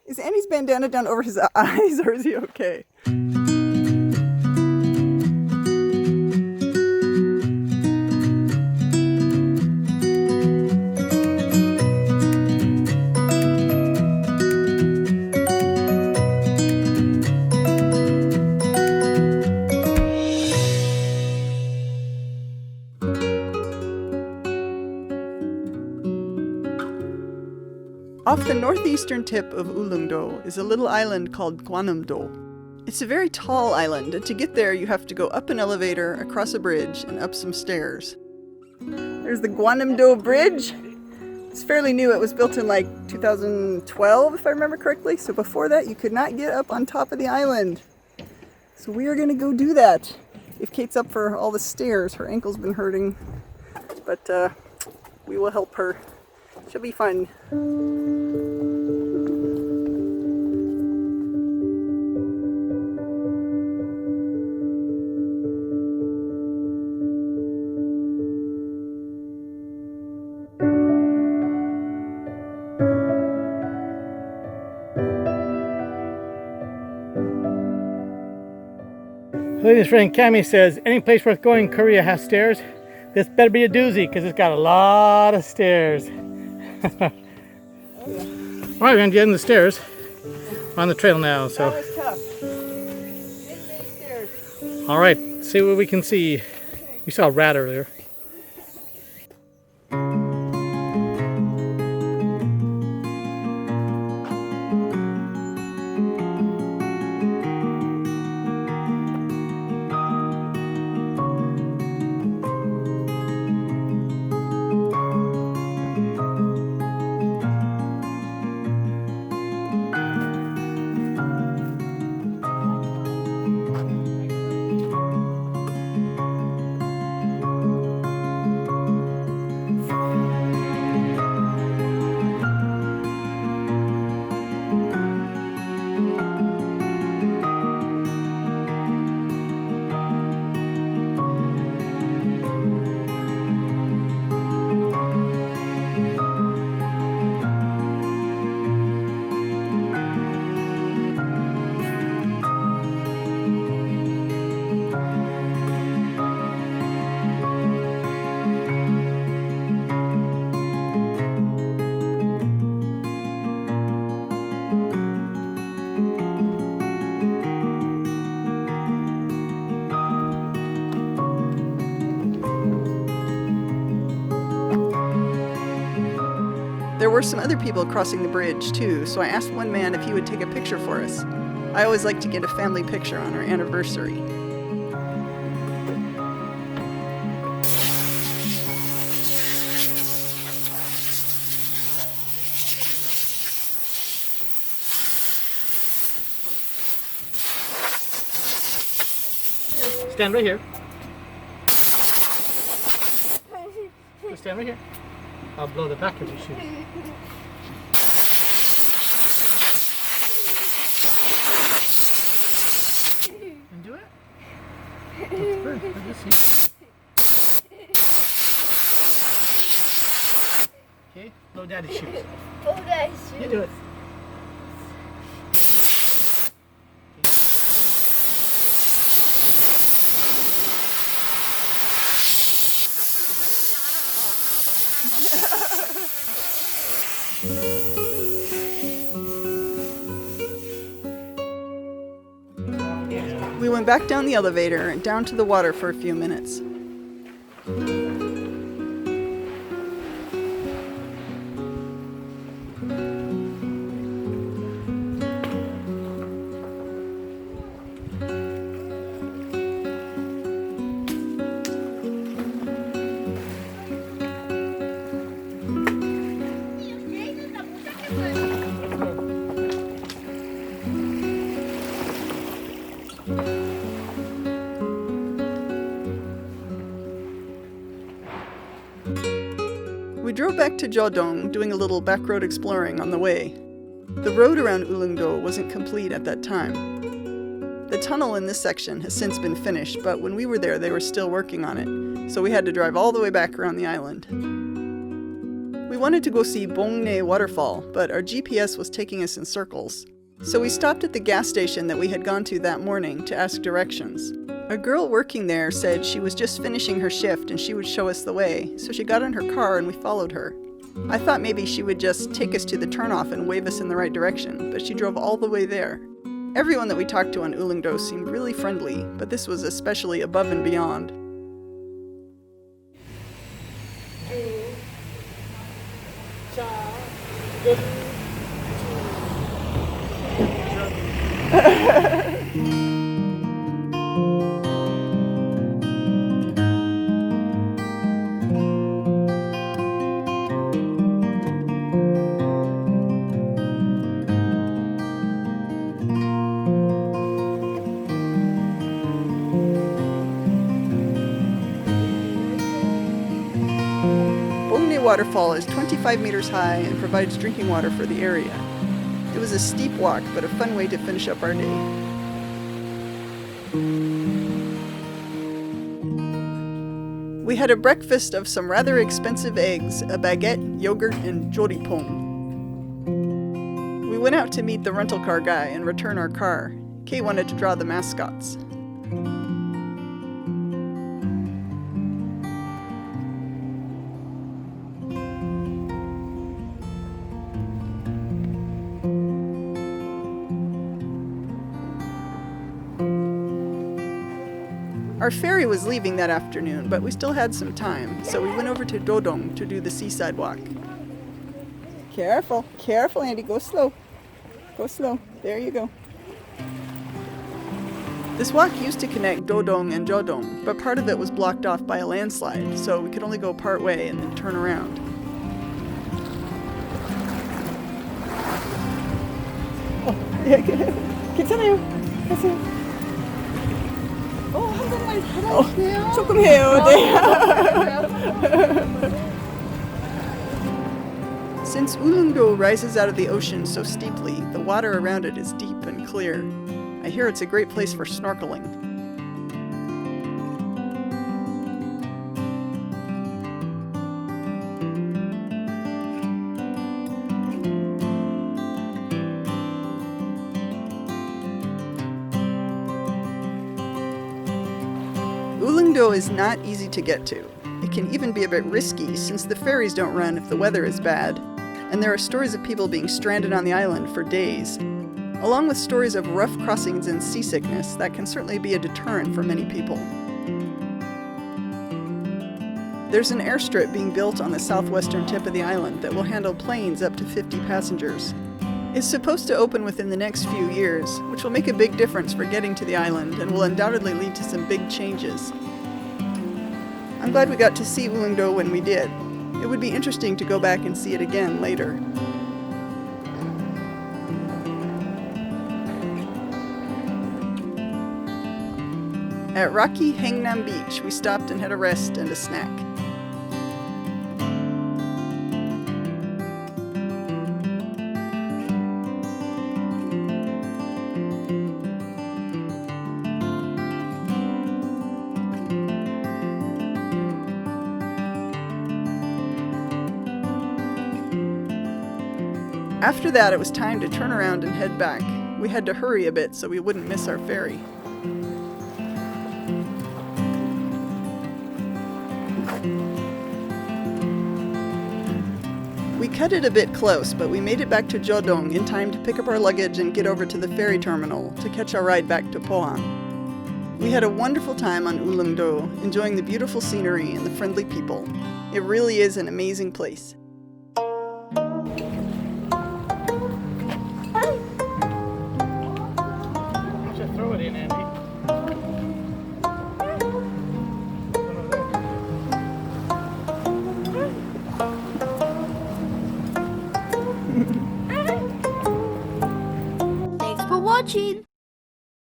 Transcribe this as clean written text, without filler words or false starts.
Is Andy's bandana down over his eyes, or is he okay? Off the northeastern tip of Ulleungdo is a little island called Gwaneumdo. It's a very tall island, and to get there you have to go up an elevator, across a bridge, and up some stairs. There's the Gwaneumdo Bridge. It's fairly new. It was built in like 2012, if I remember correctly. So before that, you could not get up on top of the island. So we are going to go do that. If Kate's up for all the stairs, her ankle's been hurting. But we will help her. She'll be fine. His friend Cami says, any place worth going in Korea has stairs. This better be a doozy because it's got a lot of stairs. Alright, we're going to get in the stairs. We're on the trail now, so. That was tough. Big stairs. Alright, see what we can see. We saw a rat earlier. There were some other people crossing the bridge too, so I asked one man if he would take a picture for us. I always like to get a family picture on our anniversary. Stand right here. Just stand right here. I'll blow the back of your shoe. And do it? That's good. Let me see. Okay, blow daddy's shoes. Blow daddy's shoes. You do it. We went back down the elevator and down to the water for a few minutes. We drove back to Jeodong, doing a little back road exploring on the way. The road around Ulleungdo wasn't complete at that time. The tunnel in this section has since been finished, but when we were there they were still working on it, so we had to drive all the way back around the island. We wanted to go see Bongne waterfall, but our GPS was taking us in circles. So we stopped at the gas station that we had gone to that morning to ask directions. A girl working there said she was just finishing her shift and she would show us the way, so she got in her car and we followed her. I thought maybe she would just take us to the turnoff and wave us in the right direction, but she drove all the way there. Everyone that we talked to on Ulleungdo seemed really friendly, but this was especially above and beyond. Waterfall is 25 meters high and provides drinking water for the area. It was a steep walk, but a fun way to finish up our day. We had a breakfast of some rather expensive eggs, a baguette, yogurt, and joripong. We went out to meet the rental car guy and return our car. Kay wanted to draw the mascots. Our ferry was leaving that afternoon, but we still had some time, so we went over to Dodong to do the seaside walk. Careful, careful, Andy, go slow. Go slow, there you go. This walk used to connect Dodong and Jodong, but part of it was blocked off by a landslide, so we could only go part way and then turn around. Oh, yeah, 괜찮아요. 가세요. 조금 해요. 네. Since Ulleungdo rises out of the ocean so steeply, the water around it is deep and clear. I hear it's a great place for snorkeling. Ulleungdo is not easy to get to. It can even be a bit risky since the ferries don't run if the weather is bad, and there are stories of people being stranded on the island for days. Along with stories of rough crossings and seasickness, that can certainly be a deterrent for many people. There's an airstrip being built on the southwestern tip of the island that will handle planes up to 50 passengers. It's supposed to open within the next few years, which will make a big difference for getting to the island and will undoubtedly lead to some big changes. I'm glad we got to see Ulleungdo when we did. It would be interesting to go back and see it again later. At rocky Haengnam Beach, we stopped and had a rest and a snack. After that, it was time to turn around and head back. We had to hurry a bit so we wouldn't miss our ferry. We cut it a bit close, but we made it back to Jodong in time to pick up our luggage and get over to the ferry terminal to catch our ride back to Pohang. We had a wonderful time on Ulleungdo, enjoying the beautiful scenery and the friendly people. It really is an amazing place. Just throw it in, Andy. Thanks for watching.